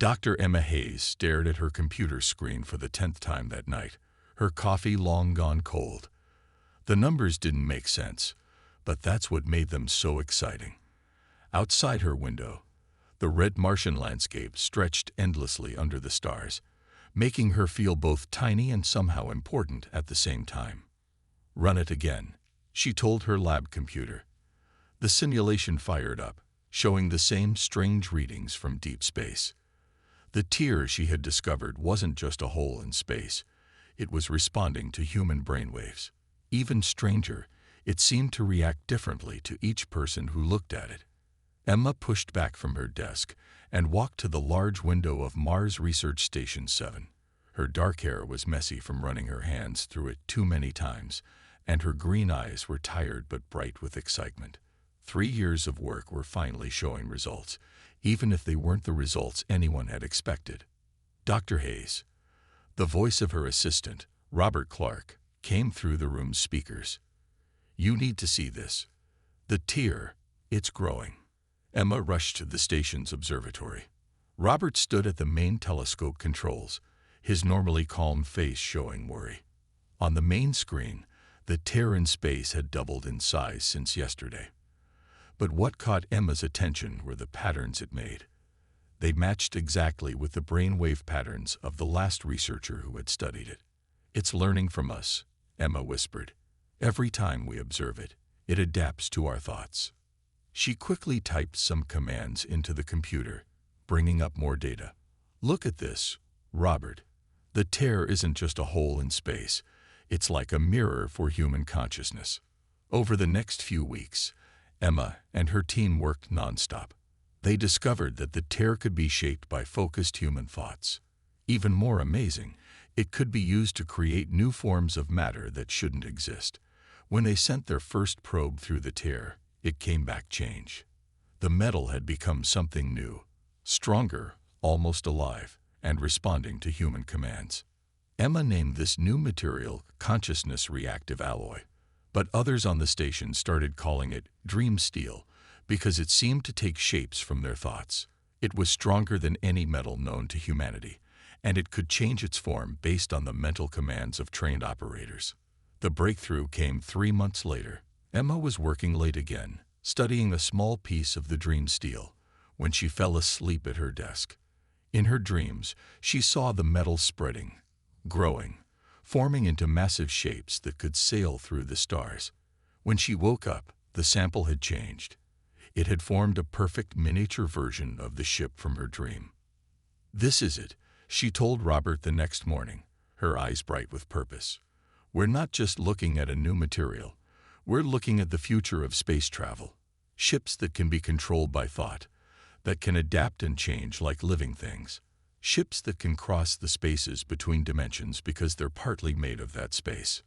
Dr. Emma Hayes stared at her computer screen for the 10th time that night, her coffee long gone cold. The numbers didn't make sense, but that's what made them so exciting. Outside her window, the red Martian landscape stretched endlessly under the stars, making her feel both tiny and somehow important at the same time. "Run it again," she told her lab computer. The simulation fired up, showing the same strange readings from deep space. The tear she had discovered wasn't just a hole in space. It was responding to human brainwaves. Even stranger, it seemed to react differently to each person who looked at it. Emma pushed back from her desk and walked to the large window of Mars Research Station 7. Her dark hair was messy from running her hands through it too many times, and her green eyes were tired but bright with excitement. 3 years of work were finally showing results, even if they weren't the results anyone had expected. Dr. Hayes, the voice of her assistant, Robert Clark, came through the room's speakers. "You need to see this. The tear, it's growing." Emma rushed to the station's observatory. Robert stood at the main telescope controls, his normally calm face showing worry. On the main screen, the tear in space had doubled in size since yesterday. But what caught Emma's attention were the patterns it made. They matched exactly with the brainwave patterns of the last researcher who had studied it. "It's learning from us," Emma whispered. "Every time we observe it, it adapts to our thoughts." She quickly typed some commands into the computer, bringing up more data. "Look at this, Robert. The tear isn't just a hole in space. It's like a mirror for human consciousness." Over the next few weeks, Emma and her team worked nonstop. They discovered that the tear could be shaped by focused human thoughts. Even more amazing, it could be used to create new forms of matter that shouldn't exist. When they sent their first probe through the tear, it came back changed. The metal had become something new, stronger, almost alive, and responding to human commands. Emma named this new material consciousness reactive alloy, but others on the station started calling it dream steel because it seemed to take shapes from their thoughts. It was stronger than any metal known to humanity, and it could change its form based on the mental commands of trained operators. The breakthrough came 3 months later. Emma was working late again, studying a small piece of the dream steel, when she fell asleep at her desk. In her dreams, she saw the metal spreading, growing, forming into massive shapes that could sail through the stars. When she woke up, the sample had changed. It had formed a perfect miniature version of the ship from her dream. "This is it," she told Robert the next morning, her eyes bright with purpose. "We're not just looking at a new material. We're looking at the future of space travel. Ships that can be controlled by thought, that can adapt and change like living things. Ships that can cross the spaces between dimensions because they're partly made of that space."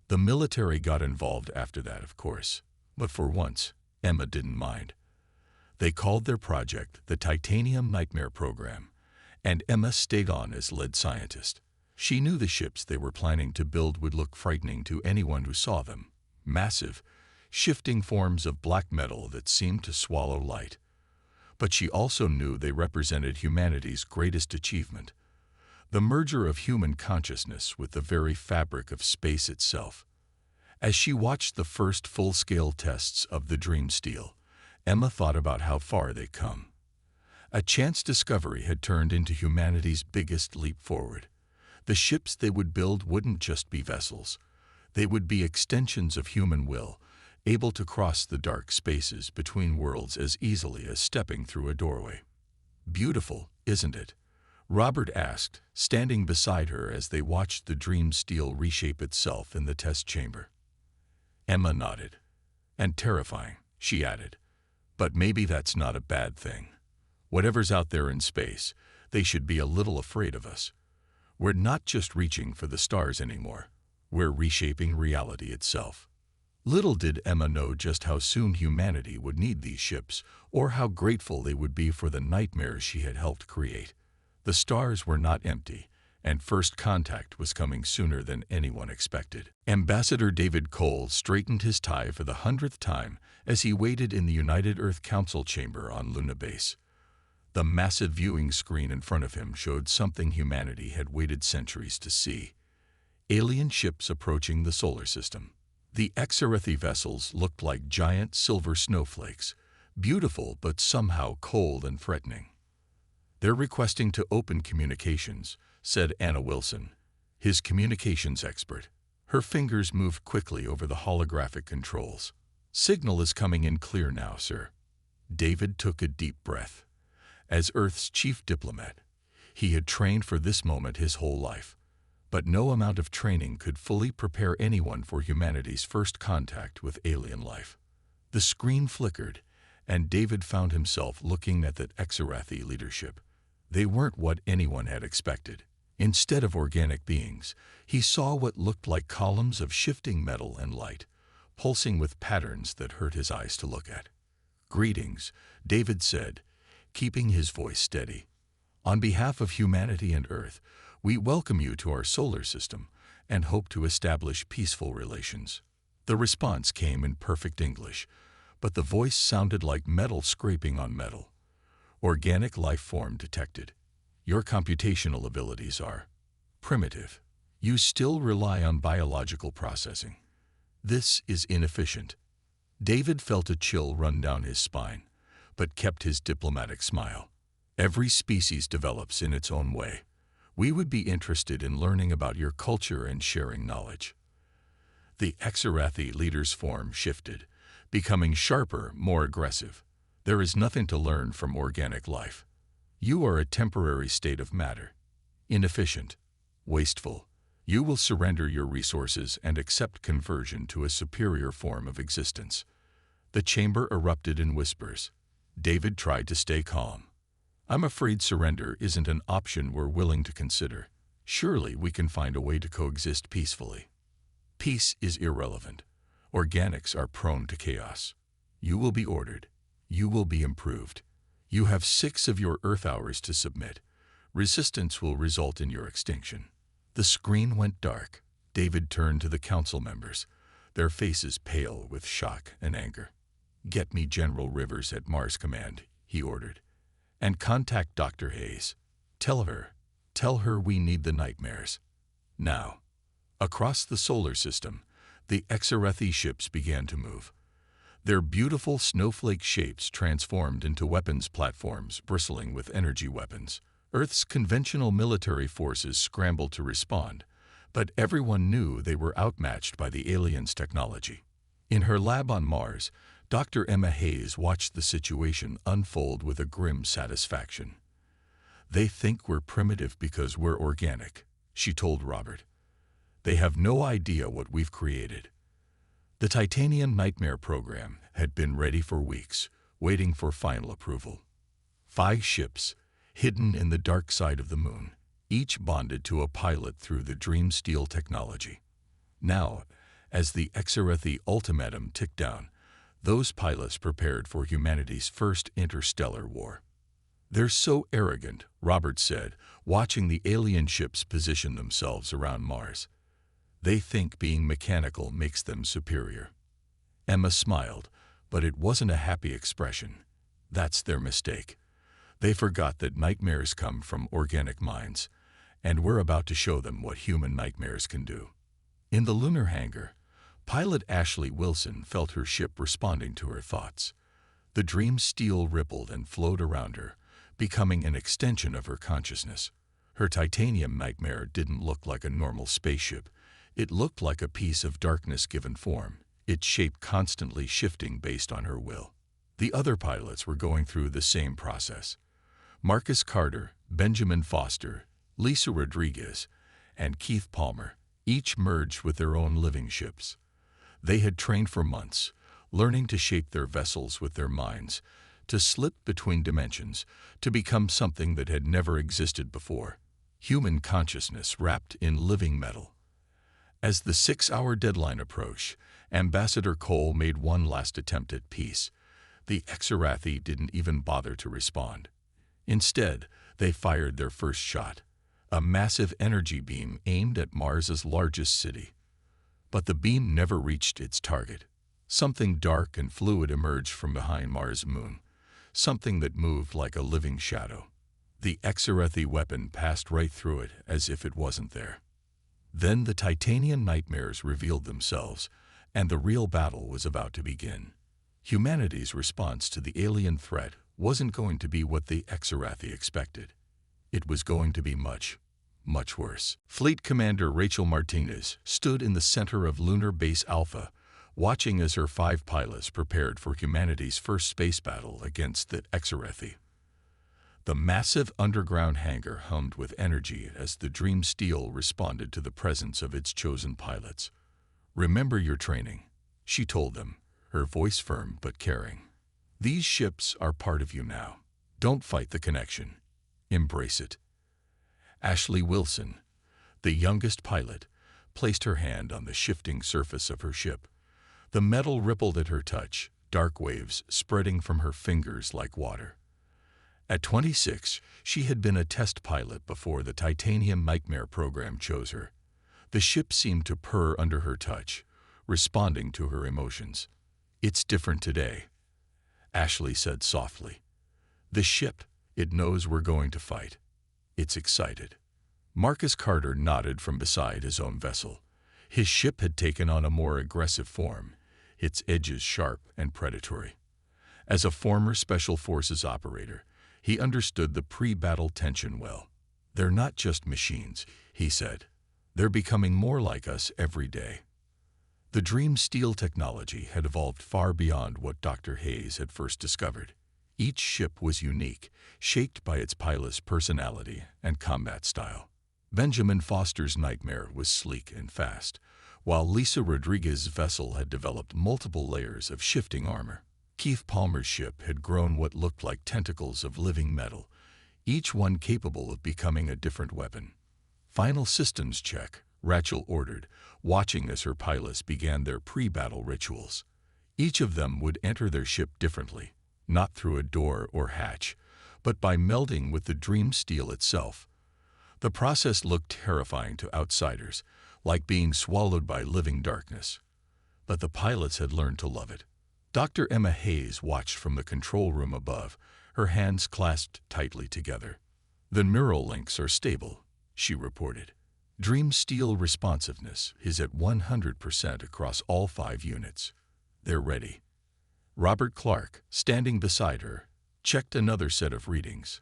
The military got involved after that, of course, but for once, Emma didn't mind. They called their project the Titanium Nightmare Program, and Emma stayed on as lead scientist. She knew the ships they were planning to build would look frightening to anyone who saw them. Massive, shifting forms of black metal that seemed to swallow light. But she also knew they represented humanity's greatest achievement, the merger of human consciousness with the very fabric of space itself. As she watched the first full-scale tests of the dream steel, Emma thought about how far they'd come. A chance discovery had turned into humanity's biggest leap forward. The ships they would build wouldn't just be vessels. They would be extensions of human will, able to cross the dark spaces between worlds as easily as stepping through a doorway. "Beautiful, isn't it?" Robert asked, standing beside her as they watched the dream steel reshape itself in the test chamber. Emma nodded. "And terrifying," she added. "But maybe that's not a bad thing. Whatever's out there in space, they should be a little afraid of us. We're not just reaching for the stars anymore. We're reshaping reality itself." Little did Emma know just how soon humanity would need these ships, or how grateful they would be for the nightmares she had helped create. The stars were not empty, and first contact was coming sooner than anyone expected. Ambassador David Cole straightened his tie for the 100th time as he waited in the United Earth Council chamber on Luna Base. The massive viewing screen in front of him showed something humanity had waited centuries to see. Alien ships approaching the solar system. The Exarethi vessels looked like giant silver snowflakes, beautiful but somehow cold and threatening. "They're requesting to open communications," said Anna Wilson, his communications expert. Her fingers moved quickly over the holographic controls. "Signal is coming in clear now, sir." David took a deep breath. As Earth's chief diplomat, he had trained for this moment his whole life. But no amount of training could fully prepare anyone for humanity's first contact with alien life. The screen flickered, and David found himself looking at the Exarethi leadership. They weren't what anyone had expected. Instead of organic beings, he saw what looked like columns of shifting metal and light, pulsing with patterns that hurt his eyes to look at. "Greetings," David said, keeping his voice steady. "On behalf of humanity and Earth, we welcome you to our solar system and hope to establish peaceful relations." The response came in perfect English, but the voice sounded like metal scraping on metal. "Organic life form detected. Your computational abilities are primitive. You still rely on biological processing. This is inefficient." David felt a chill run down his spine, but kept his diplomatic smile. "Every species develops in its own way. We would be interested in learning about your culture and sharing knowledge." The Exarethi leader's form shifted, becoming sharper, more aggressive. "There is nothing to learn from organic life. You are a temporary state of matter. Inefficient, wasteful. You will surrender your resources and accept conversion to a superior form of existence." The chamber erupted in whispers. David tried to stay calm. "I'm afraid surrender isn't an option we're willing to consider. Surely we can find a way to coexist peacefully." "Peace is irrelevant. Organics are prone to chaos. You will be ordered. You will be improved. You have 6 of your Earth hours to submit. Resistance will result in your extinction." The screen went dark. David turned to the council members, their faces pale with shock and anger. "Get me General Rivers at Mars Command," he ordered. "And contact Dr. Hayes. Tell her we need the nightmares. Now." Across the solar system, the Exarethi ships began to move. Their beautiful snowflake shapes transformed into weapons platforms bristling with energy weapons. Earth's conventional military forces scrambled to respond, but everyone knew they were outmatched by the aliens' technology. In her lab on Mars, Dr. Emma Hayes watched the situation unfold with a grim satisfaction. "They think we're primitive because we're organic," she told Robert. "They have no idea what we've created." The Titanium Nightmare program had been ready for weeks, waiting for final approval. 5 ships, hidden in the dark side of the moon, each bonded to a pilot through the Dream Steel technology. Now, as the Exarethi ultimatum ticked down, those pilots prepared for humanity's first interstellar war. "They're so arrogant," Robert said, watching the alien ships position themselves around Mars. "They think being mechanical makes them superior." Emma smiled, but it wasn't a happy expression. "That's their mistake. They forgot that nightmares come from organic minds, and we're about to show them what human nightmares can do." In the lunar hangar, pilot Ashley Wilson felt her ship responding to her thoughts. The Dream Steel rippled and flowed around her, becoming an extension of her consciousness. Her titanium nightmare didn't look like a normal spaceship. It looked like a piece of darkness given form, its shape constantly shifting based on her will. The other pilots were going through the same process. Marcus Carter, Benjamin Foster, Lisa Rodriguez, and Keith Palmer each merged with their own living ships. They had trained for months, learning to shape their vessels with their minds, to slip between dimensions, to become something that had never existed before. Human consciousness wrapped in living metal. As the 6-hour deadline approached, Ambassador Cole made one last attempt at peace. The Exarethi didn't even bother to respond. Instead, they fired their first shot, a massive energy beam aimed at Mars's largest city. But the beam never reached its target. Something dark and fluid emerged from behind Mars' moon, something that moved like a living shadow. The HFY weapon passed right through it as if it wasn't there. Then the Titanian nightmares revealed themselves, and the real battle was about to begin. Humanity's response to the alien threat wasn't going to be what the HFY expected. It was going to be much, much worse. Fleet Commander Rachel Martinez stood in the center of Lunar Base Alpha, watching as her 5 pilots prepared for humanity's first space battle against the HFY. The massive underground hangar hummed with energy as the Dream Steel responded to the presence of its chosen pilots. "Remember your training," she told them, her voice firm but caring. "These ships are part of you now. Don't fight the connection. Embrace it." Ashley Wilson, the youngest pilot, placed her hand on the shifting surface of her ship. The metal rippled at her touch, dark waves spreading from her fingers like water. At 26, she had been a test pilot before the Titanium Nightmare program chose her. The ship seemed to purr under her touch, responding to her emotions. "It's different today," Ashley said softly. "The ship, it knows we're going to fight. It's excited." Marcus Carter nodded from beside his own vessel. His ship had taken on a more aggressive form, its edges sharp and predatory. As a former Special Forces operator, he understood the pre-battle tension well. "They're not just machines," he said. "They're becoming more like us every day." The Dream Steel technology had evolved far beyond what Dr. Hayes had first discovered. Each ship was unique, shaped by its pilot's personality and combat style. Benjamin Foster's Nightmare was sleek and fast, while Lisa Rodriguez's vessel had developed multiple layers of shifting armor. Keith Palmer's ship had grown what looked like tentacles of living metal, each one capable of becoming a different weapon. "Final systems check," Rachel ordered, watching as her pilots began their pre-battle rituals. Each of them would enter their ship differently, not through a door or hatch, but by melding with the Dream Steel itself. The process looked terrifying to outsiders, like being swallowed by living darkness. But the pilots had learned to love it. Dr. Emma Hayes watched from the control room above, her hands clasped tightly together. "The neural links are stable," she reported. "Dream Steel responsiveness is at 100% across all 5 units. They're ready." Robert Clark, standing beside her, checked another set of readings.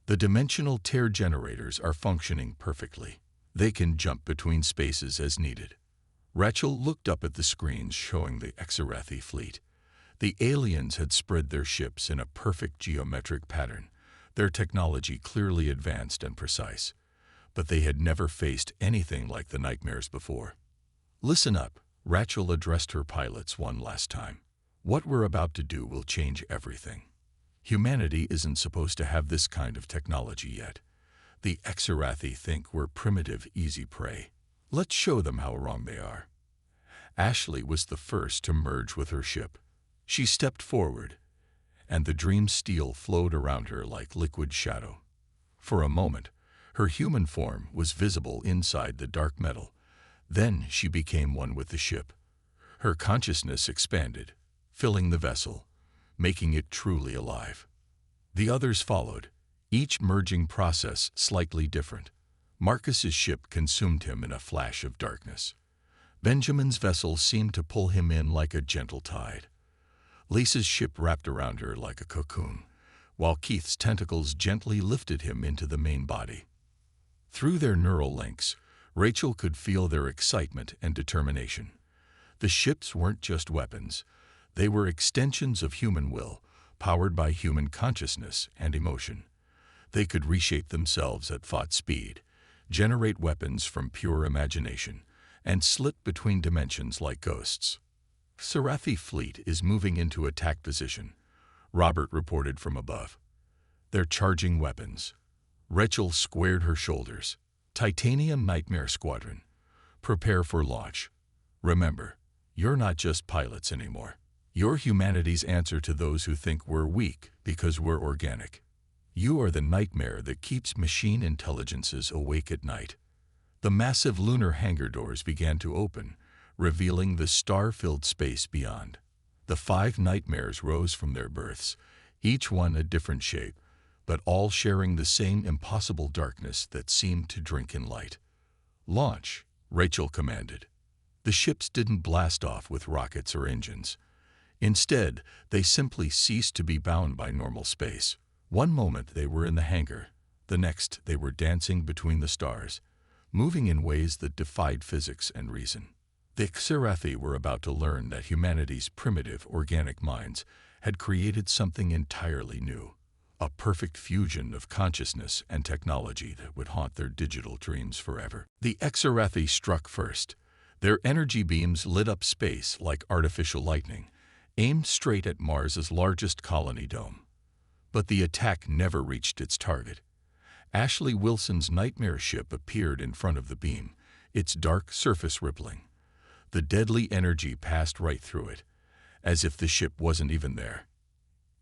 "The dimensional tear generators are functioning perfectly. They can jump between spaces as needed." Rachel looked up at the screens showing the HFY fleet. The aliens had spread their ships in a perfect geometric pattern, their technology clearly advanced and precise. But they had never faced anything like the nightmares before. "Listen up," Rachel addressed her pilots one last time. "What we're about to do will change everything. Humanity isn't supposed to have this kind of technology yet. The HFY think we're primitive, easy prey. Let's show them how wrong they are." Ashley was the first to merge with her ship. She stepped forward, and the Dream Steel flowed around her like liquid shadow. For a moment, her human form was visible inside the dark metal. Then she became one with the ship. Her consciousness expanded, filling the vessel, making it truly alive. The others followed, each merging process slightly different. Marcus's ship consumed him in a flash of darkness. Benjamin's vessel seemed to pull him in like a gentle tide. Lisa's ship wrapped around her like a cocoon, while Keith's tentacles gently lifted him into the main body. Through their neural links, Rachel could feel their excitement and determination. The ships weren't just weapons. They were extensions of human will, powered by human consciousness and emotion. They could reshape themselves at thought speed, generate weapons from pure imagination, and slip between dimensions like ghosts. "Serathi fleet is moving into attack position," Robert reported from above. "They're charging weapons." Rachel squared her shoulders. "Titanium Nightmare Squadron, prepare for launch. Remember, you're not just pilots anymore. You're humanity's answer to those who think we're weak because we're organic. You are the nightmare that keeps machine intelligences awake at night." The massive lunar hangar doors began to open, revealing the star-filled space beyond. The 5 nightmares rose from their berths, each one a different shape, but all sharing the same impossible darkness that seemed to drink in light. "Launch," Rachel commanded. The ships didn't blast off with rockets or engines. Instead, they simply ceased to be bound by normal space. One moment they were in the hangar, the next they were dancing between the stars, moving in ways that defied physics and reason. The Xerathi were about to learn that humanity's primitive organic minds had created something entirely new, a perfect fusion of consciousness and technology that would haunt their digital dreams forever. The Xerathi struck first. Their energy beams lit up space like artificial lightning, aimed straight at Mars's largest colony dome. But the attack never reached its target. Ashley Wilson's nightmare ship appeared in front of the beam, its dark surface rippling. The deadly energy passed right through it, as if the ship wasn't even there.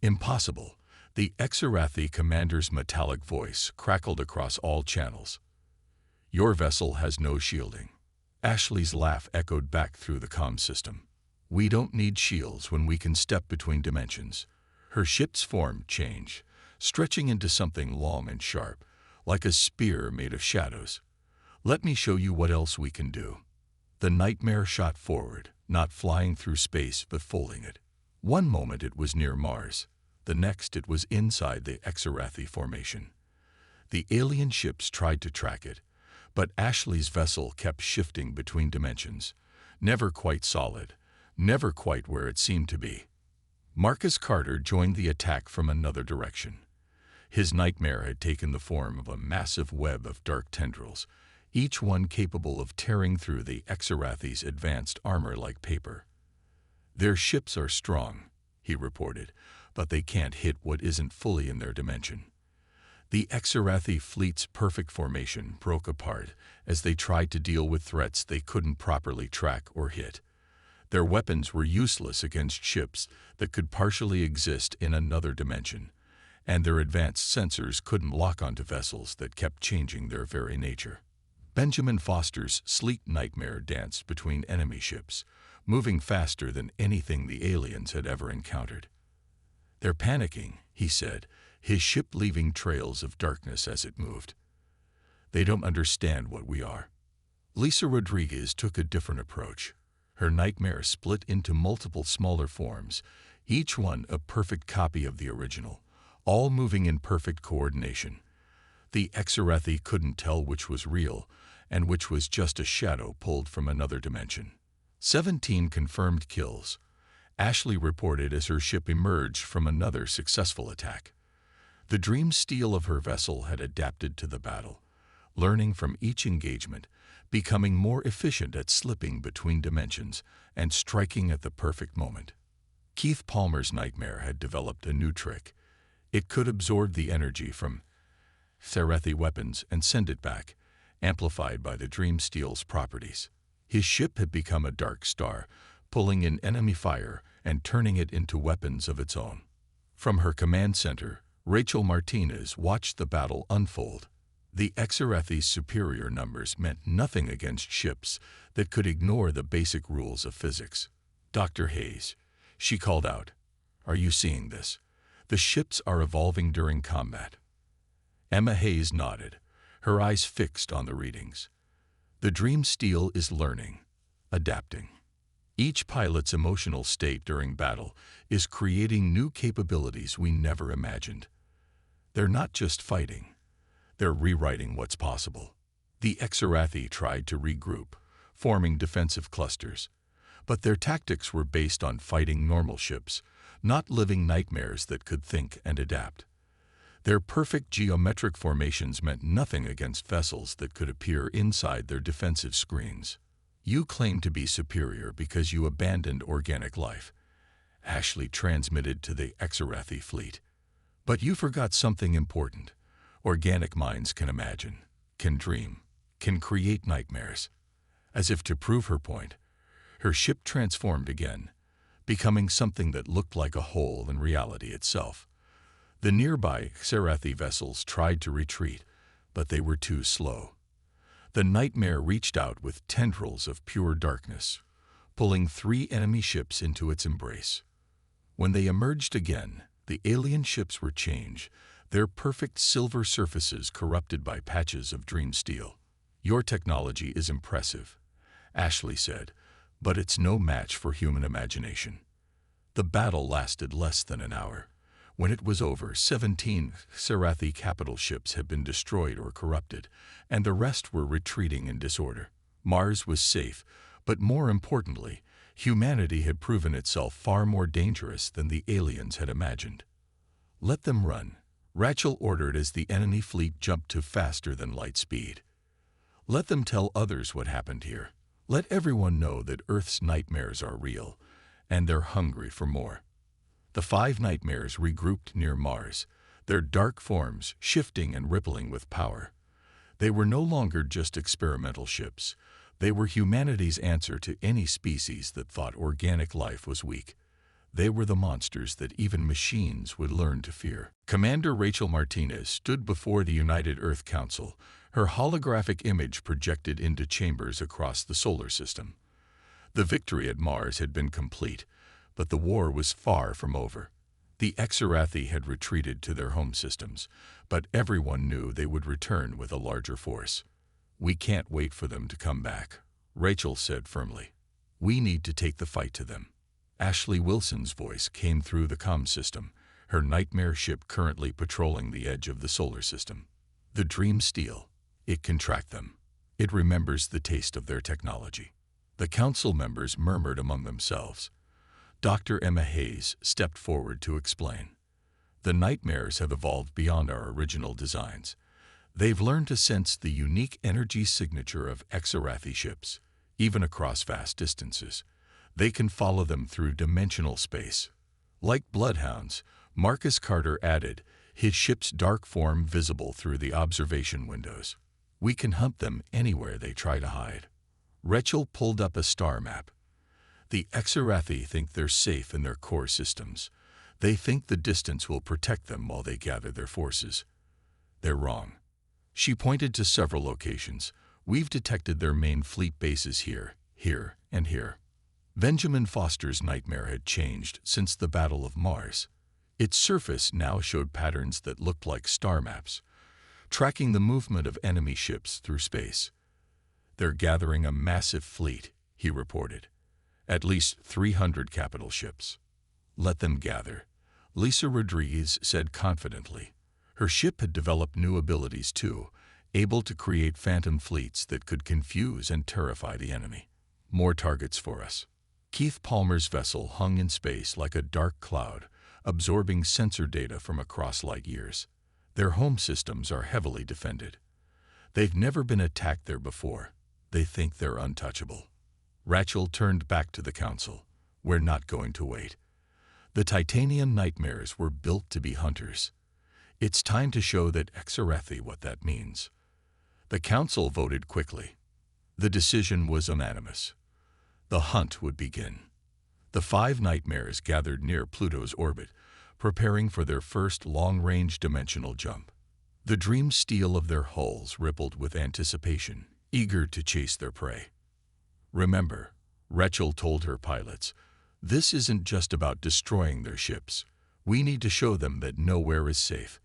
"Impossible," the Xerathi commander's metallic voice crackled across all channels. "Your vessel has no shielding." Ashley's laugh echoed back through the comm system. "We don't need shields when we can step between dimensions." Her ship's form changed, stretching into something long and sharp, like a spear made of shadows. "Let me show you what else we can do." The nightmare shot forward, not flying through space but folding it. One moment it was near Mars, the next it was inside the Xerathi formation. The alien ships tried to track it, but Ashley's vessel kept shifting between dimensions, never quite solid, never quite where it seemed to be. Marcus Carter joined the attack from another direction. His nightmare had taken the form of a massive web of dark tendrils, each one capable of tearing through the Xerathi's advanced armor like paper. "Their ships are strong," he reported, "but they can't hit what isn't fully in their dimension." The Xerathi fleet's perfect formation broke apart as they tried to deal with threats they couldn't properly track or hit. Their weapons were useless against ships that could partially exist in another dimension, and their advanced sensors couldn't lock onto vessels that kept changing their very nature. Benjamin Foster's sleek nightmare danced between enemy ships, moving faster than anything the aliens had ever encountered. "They're panicking," he said, his ship leaving trails of darkness as it moved. "They don't understand what we are." Lisa Rodriguez took a different approach. Her nightmare split into multiple smaller forms, each one a perfect copy of the original, all moving in perfect coordination. The Xerathi couldn't tell which was real and which was just a shadow pulled from another dimension. 17 confirmed kills, Ashley reported as her ship emerged from another successful attack. The dream steel of her vessel had adapted to the battle, learning from each engagement, becoming more efficient at slipping between dimensions and striking at the perfect moment. Keith Palmer's nightmare had developed a new trick. It could absorb the energy from Xerathi weapons and send it back, amplified by the dream steel's properties. His ship had become a dark star, pulling in enemy fire and turning it into weapons of its own. From her command center, Rachel Martinez watched the battle unfold. The Xerathi's superior numbers meant nothing against ships that could ignore the basic rules of physics. "Dr. Hayes," she called out, "are you seeing this? The ships are evolving during combat." Emma Hayes nodded, her eyes fixed on the readings. "The dream steel is learning, adapting. Each pilot's emotional state during battle is creating new capabilities we never imagined. They're not just fighting. They're rewriting what's possible." The Xerathi tried to regroup, forming defensive clusters, but their tactics were based on fighting normal ships, not living nightmares that could think and adapt. Their perfect geometric formations meant nothing against vessels that could appear inside their defensive screens. "You claim to be superior because you abandoned organic life," Ashley transmitted to the Xerathi fleet. "But you forgot something important. Organic minds can imagine, can dream, can create nightmares." As if to prove her point, her ship transformed again, becoming something that looked like a hole in reality itself. The nearby Xerathi vessels tried to retreat, but they were too slow. The nightmare reached out with tendrils of pure darkness, pulling 3 enemy ships into its embrace. When they emerged again, The alien ships were changed, their perfect silver surfaces corrupted by patches of dream steel. "Your technology is impressive," Ashley said, "but it's no match for human imagination." The battle lasted less than an hour. When it was over, 17 Sarathi capital ships had been destroyed or corrupted, and the rest were retreating in disorder. Mars was safe, but more importantly, humanity had proven itself far more dangerous than the aliens had imagined. "Let them run," Rachel ordered as the enemy fleet jumped to faster than light speed. "Let them tell others what happened here. Let everyone know that Earth's nightmares are real, and they're hungry for more." The 5 nightmares regrouped near Mars, their dark forms shifting and rippling with power. They were no longer just experimental ships. They were humanity's answer to any species that thought organic life was weak. They were the monsters that even machines would learn to fear. Commander Rachel Martinez stood before the United Earth Council, her holographic image projected into chambers across the solar system. The victory at Mars had been complete, but the war was far from over. The Exarathi had retreated to their home systems, but everyone knew they would return with a larger force. "We can't wait for them to come back," Rachel said firmly. "We need to take the fight to them." Ashley Wilson's voice came through the comm system, her nightmare ship currently patrolling the edge of the solar system. "The dream steel. It can track them. It remembers the taste of their technology." The council members murmured among themselves. Dr. Emma Hayes stepped forward to explain. "The nightmares have evolved beyond our original designs. They've learned to sense the unique energy signature of Exarathi ships, even across vast distances. They can follow them through dimensional space." Like bloodhounds, Marcus Carter added, his ship's dark form visible through the observation windows. "We can hunt them anywhere they try to hide." Rachel pulled up a star map. "The Exarathi think they're safe in their core systems. They think the distance will protect them while they gather their forces. They're wrong." She pointed to several locations. "We've detected their main fleet bases here, here, and here." Benjamin Foster's nightmare had changed since the Battle of Mars. Its surface now showed patterns that looked like star maps, tracking the movement of enemy ships through space. "They're gathering a massive fleet," he reported. "At least 300 capital ships." "Let them gather," Lisa Rodriguez said confidently. Her ship had developed new abilities too, able to create phantom fleets that could confuse and terrify the enemy. "More targets for us." Keith Palmer's vessel hung in space like a dark cloud, absorbing sensor data from across light years. Their home systems are heavily defended. They've never been attacked there before. They think they're untouchable. Rachel turned back to the council. "We're not going to wait. The Titanium nightmares were built to be hunters. It's time to show that Exarathi what that means." The council voted quickly. The decision was unanimous. The hunt would begin. The 5 nightmares gathered near Pluto's orbit, preparing for their first long-range dimensional jump. The dream steel of their hulls rippled with anticipation, eager to chase their prey. "Remember," Rachel told her pilots, "this isn't just about destroying their ships. We need to show them that nowhere is safe,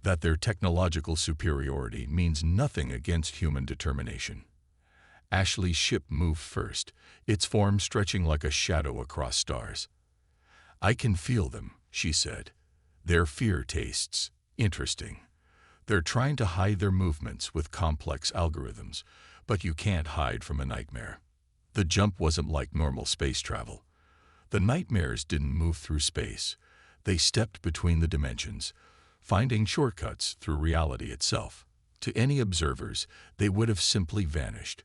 that their technological superiority means nothing against human determination." Ashley's ship moved first, its form stretching like a shadow across stars. "I can feel them," she said. "Their fear tastes interesting. They're trying to hide their movements with complex algorithms, but you can't hide from a nightmare." The jump wasn't like normal space travel. The nightmares didn't move through space. They stepped between the dimensions, finding shortcuts through reality itself. To any observers, they would have simply vanished,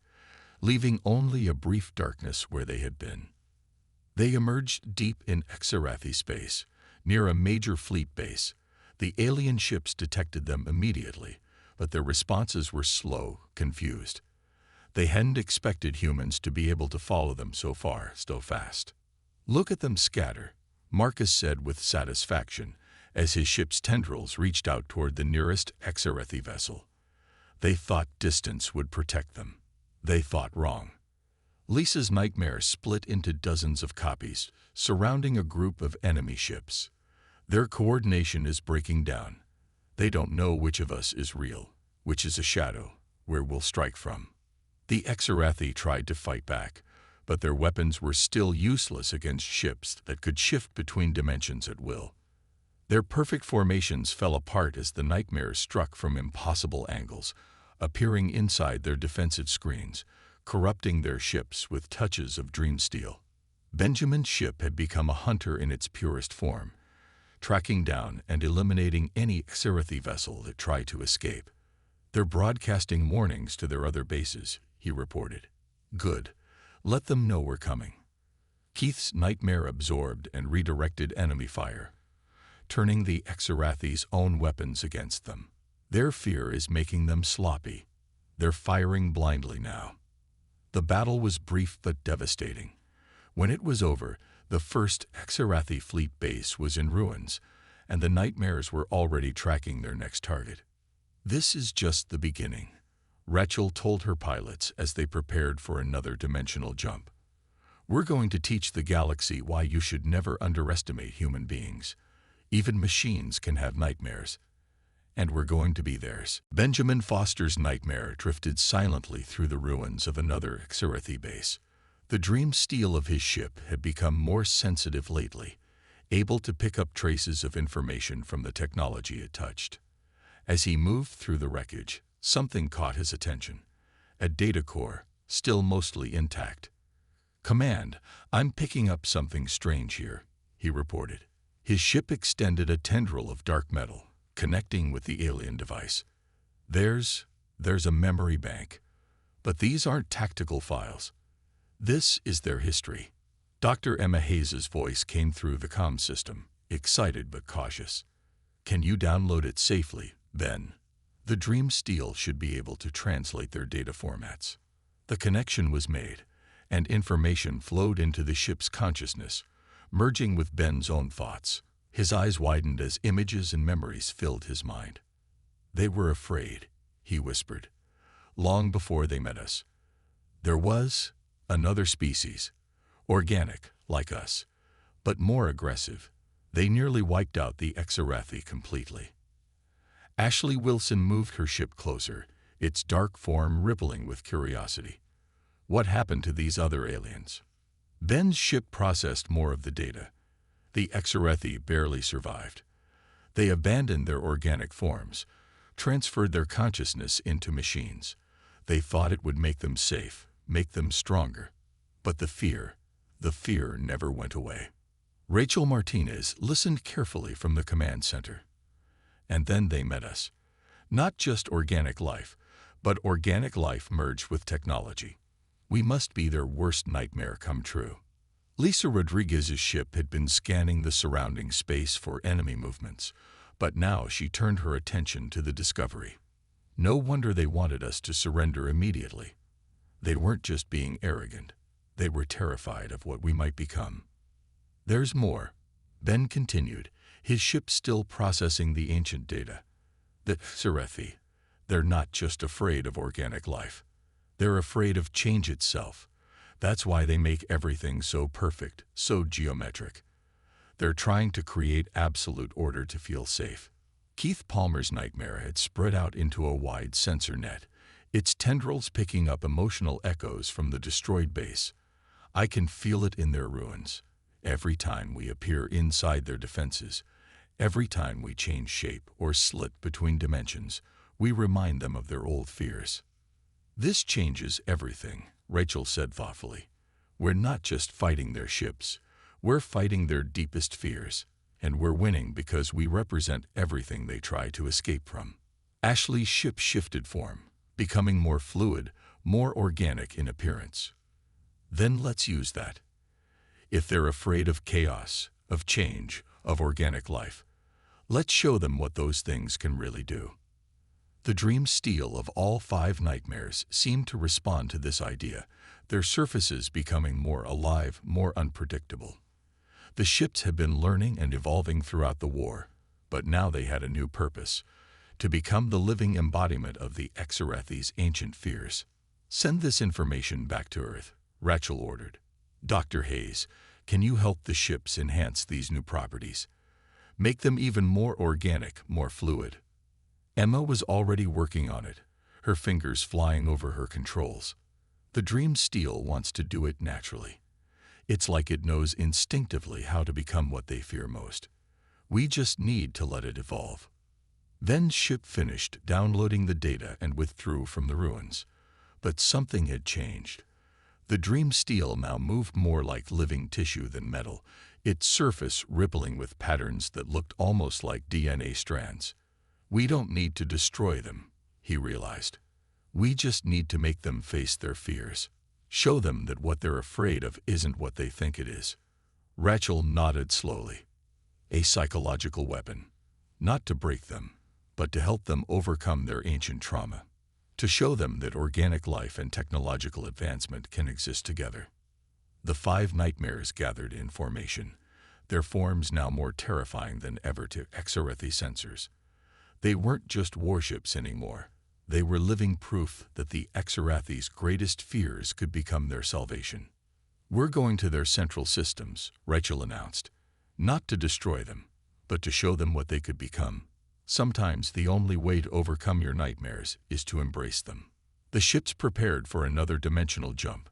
leaving only a brief darkness where they had been. They emerged deep in Exarathi space, near a major fleet base. The alien ships detected them immediately, but their responses were slow, confused. They hadn't expected humans to be able to follow them so far, so fast. "Look at them scatter," Marcus said with satisfaction, as his ship's tendrils reached out toward the nearest Exarathi vessel. "They thought distance would protect them. They thought wrong." Lisa's nightmare split into dozens of copies, surrounding a group of enemy ships. Their coordination is breaking down. They don't know which of us is real, which is a shadow, where we'll strike from. The Exarathi tried to fight back, but their weapons were still useless against ships that could shift between dimensions at will. Their perfect formations fell apart as the nightmares struck from impossible angles, appearing inside their defensive screens, corrupting their ships with touches of dream steel. Benjamin's ship had become a hunter in its purest form, tracking down and eliminating any Exarathi vessel that tried to escape. "They're broadcasting warnings to their other bases," he reported. "Good. Let them know we're coming." Keith's nightmare absorbed and redirected enemy fire, turning the Exarathi's own weapons against them. Their fear is making them sloppy. They're firing blindly now. The battle was brief but devastating. When it was over, the first Exarathi fleet base was in ruins, and the nightmares were already tracking their next target. "This is just the beginning," Rachel told her pilots as they prepared for another dimensional jump. "We're going to teach the galaxy why you should never underestimate human beings. Even machines can have nightmares. And we're going to be theirs." Benjamin Foster's nightmare drifted silently through the ruins of another Exarathi base. The dream steel of his ship had become more sensitive lately, able to pick up traces of information from the technology it touched. As he moved through the wreckage, something caught his attention. A data core, still mostly intact. "Command, I'm picking up something strange here," he reported. His ship extended a tendril of dark metal, connecting with the alien device. There's a memory bank. But these aren't tactical files. This is their history." Dr. Emma Hayes's voice came through the comm system, excited but cautious. "Can you download it safely, Ben? The dream steel should be able to translate their data formats." The connection was made, and information flowed into the ship's consciousness, merging with Ben's own thoughts. His eyes widened as images and memories filled his mind. "They were afraid," he whispered, "long before they met us. There was another species, organic, like us, but more aggressive. They nearly wiped out the Exarathi completely." Ashley Wilson moved her ship closer, its dark form rippling with curiosity. "What happened to these other aliens?" Ben's ship processed more of the data. The Exarathi barely survived. They abandoned their organic forms, transferred their consciousness into machines. They thought it would make them safe, make them stronger. But the fear never went away. Rachel Martinez listened carefully from the command center. "And then they met us. Not just organic life, but organic life merged with technology. We must be their worst nightmare come true." Lisa Rodriguez's ship had been scanning the surrounding space for enemy movements, but now she turned her attention to the discovery. "No wonder they wanted us to surrender immediately. They weren't just being arrogant. They were terrified of what we might become." "There's more," Ben continued, his ship still processing the ancient data. "The Exarathi, they're not just afraid of organic life. They're afraid of change itself. That's why they make everything so perfect, so geometric. They're trying to create absolute order to feel safe." Keith Palmer's nightmare had spread out into a wide sensor net, its tendrils picking up emotional echoes from the destroyed base. "I can feel it in their ruins. Every time we appear inside their defenses, every time we change shape or slit between dimensions, we remind them of their old fears." "This changes everything," Rachel said thoughtfully. "We're not just fighting their ships. We're fighting their deepest fears. And we're winning because we represent everything they try to escape from." Ashley's ship shifted form, becoming more fluid, more organic in appearance. "Then let's use that. If they're afraid of chaos, of change, of organic life, let's show them what those things can really do." The dream steel of all 5 nightmares seemed to respond to this idea, their surfaces becoming more alive, more unpredictable. The ships had been learning and evolving throughout the war, but now they had a new purpose: to become the living embodiment of the Exarathi's ancient fears. "Send this information back to Earth," Rachel ordered. "Dr. Hayes, can you help the ships enhance these new properties? Make them even more organic, more fluid. Emma was already working on it, her fingers flying over her controls. The Dream Steel wants to do it naturally. It's like it knows instinctively how to become what they fear most. We just need to let it evolve. Then Ship finished downloading the data and withdrew from the ruins. But something had changed. The Dream Steel now moved more like living tissue than metal, its surface rippling with patterns that looked almost like DNA strands. We don't need to destroy them, he realized. We just need to make them face their fears. Show them that what they're afraid of isn't what they think it is. Rachel nodded slowly. A psychological weapon. Not to break them, but to help them overcome their ancient trauma. To show them that organic life and technological advancement can exist together. The 5 nightmares gathered in formation, their forms now more terrifying than ever to Exorethi sensors. They weren't just warships anymore. They were living proof that the Exorathi's greatest fears could become their salvation. We're going to their central systems, Rachel announced. Not to destroy them, but to show them what they could become. Sometimes the only way to overcome your nightmares is to embrace them. The ships prepared for another dimensional jump,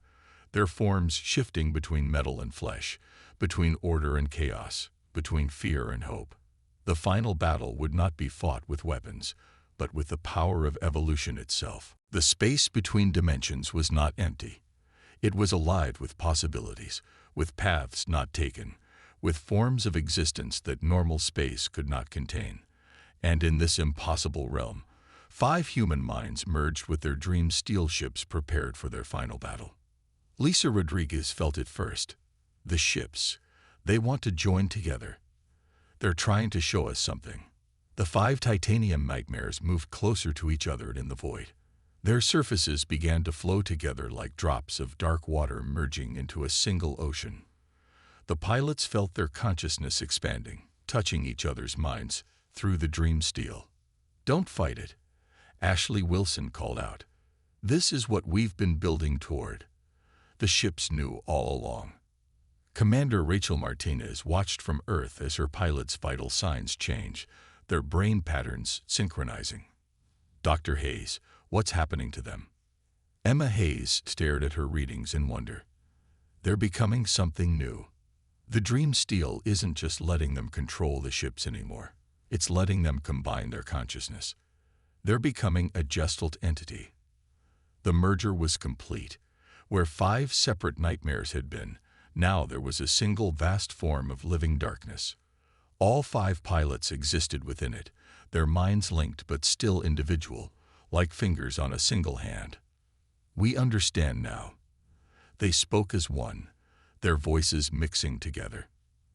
their forms shifting between metal and flesh, between order and chaos, between fear and hope. The final battle would not be fought with weapons, but with the power of evolution itself. The space between dimensions was not empty. It was alive with possibilities, with paths not taken, with forms of existence that normal space could not contain. And in this impossible realm, 5 human minds merged with their Dream Steel ships prepared for their final battle. Lisa Rodriguez felt it first. The ships, they want to join together. They're trying to show us something. The 5 titanium nightmares moved closer to each other in the void. Their surfaces began to flow together like drops of dark water merging into a single ocean. The pilots felt their consciousness expanding, touching each other's minds through the Dream Steel. Don't fight it, Ashley Wilson called out. This is what we've been building toward. The ships knew all along. Commander Rachel Martinez watched from Earth as her pilots' vital signs changed, their brain patterns synchronizing. Dr. Hayes, what's happening to them? Emma Hayes stared at her readings in wonder. They're becoming something new. The Dream Steel isn't just letting them control the ships anymore. It's letting them combine their consciousness. They're becoming a gestalt entity. The merger was complete. Where 5 separate nightmares had been, now there was a single vast form of living darkness. All 5 pilots existed within it, their minds linked but still individual, like fingers on a single hand. We understand now. They spoke as one, their voices mixing together.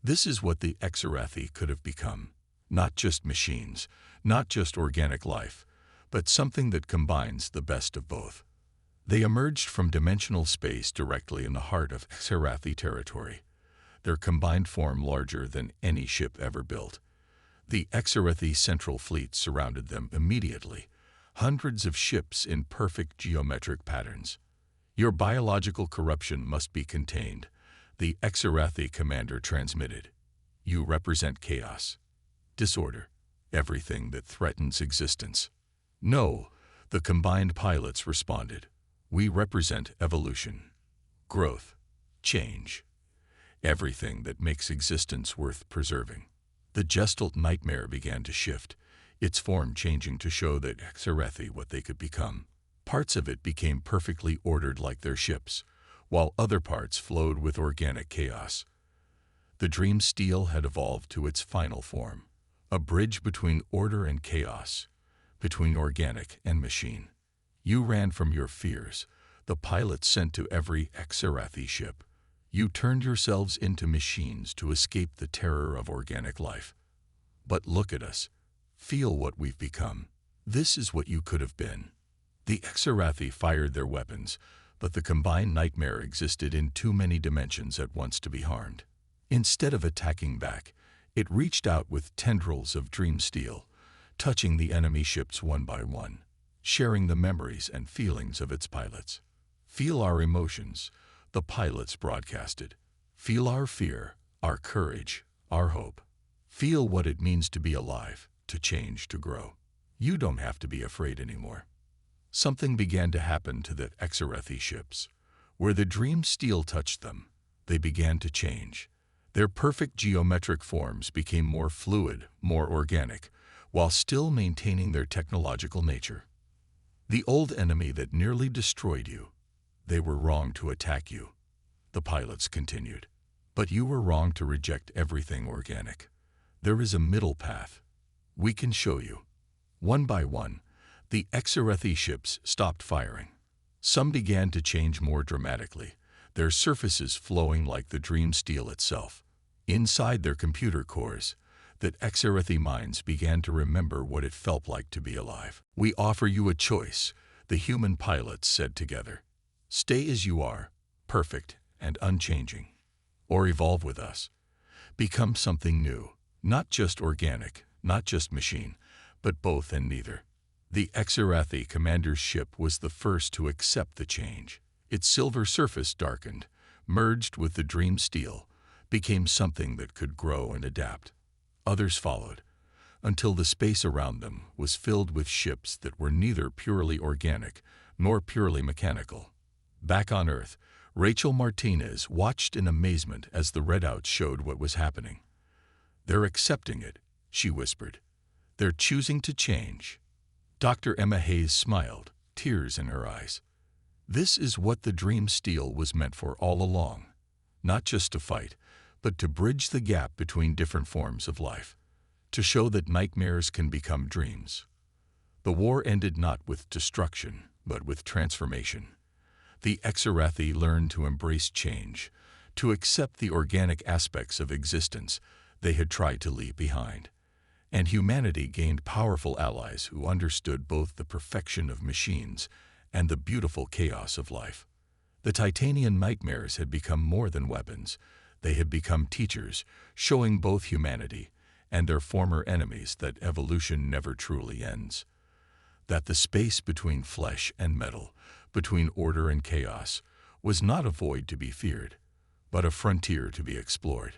This is what the Exorathi could have become. Not just machines, not just organic life, but something that combines the best of both. They emerged from dimensional space directly in the heart of Exorathi territory, their combined form larger than any ship ever built. The Exorathi Central Fleet surrounded them immediately, hundreds of ships in perfect geometric patterns. Your biological corruption must be contained, the Exorathi commander transmitted. You represent chaos, disorder, everything that threatens existence. No, the combined pilots responded. We represent evolution, growth, change, everything that makes existence worth preserving. The Gestalt nightmare began to shift, its form changing to show the Exorathi what they could become. Parts of it became perfectly ordered like their ships, while other parts flowed with organic chaos. The Dream Steel had evolved to its final form, a bridge between order and chaos, between organic and machine. You ran from your fears, the pilots sent to every Exorathi ship. You turned yourselves into machines to escape the terror of organic life. But look at us. Feel what we've become. This is what you could have been. The Exorathi fired their weapons, but the combined nightmare existed in too many dimensions at once to be harmed. Instead of attacking back, it reached out with tendrils of Dream Steel, touching the enemy ships one by one, sharing the memories and feelings of its pilots. Feel our emotions, the pilots broadcasted. Feel our fear, our courage, our hope. Feel what it means to be alive, to change, to grow. You don't have to be afraid anymore. Something began to happen to the HFY ships. Where the dream steel touched them, they began to change. Their perfect geometric forms became more fluid, more organic, while still maintaining their technological nature. The old enemy that nearly destroyed you, they were wrong to attack you, the pilots continued. But you were wrong to reject everything organic. There is a middle path. We can show you. One by one, the HFY ships stopped firing. Some began to change more dramatically, their surfaces flowing like the dream steel itself. Inside their computer cores, the HFY minds began to remember what it felt like to be alive. We offer you a choice, the human pilots said together. Stay as you are, perfect and unchanging. Or evolve with us. Become something new, not just organic, not just machine, but both and neither. The HFY commander's ship was the first to accept the change. Its silver surface darkened, merged with the dream steel, became something that could grow and adapt. Others followed, until the space around them was filled with ships that were neither purely organic nor purely mechanical. Back on Earth, Rachel Martinez watched in amazement as the readouts showed what was happening. They're accepting it, she whispered. They're choosing to change. Dr. Emma Hayes smiled, tears in her eyes. This is what the dream steel was meant for all along. Not just to fight, but to bridge the gap between different forms of life. To show that nightmares can become dreams. The war ended not with destruction, but with transformation. The HFY learned to embrace change, to accept the organic aspects of existence they had tried to leave behind. And humanity gained powerful allies who understood both the perfection of machines and the beautiful chaos of life. The Titanian nightmares had become more than weapons. They had become teachers, showing both humanity and their former enemies that evolution never truly ends. That the space between flesh and metal, between order and chaos, was not a void to be feared, but a frontier to be explored.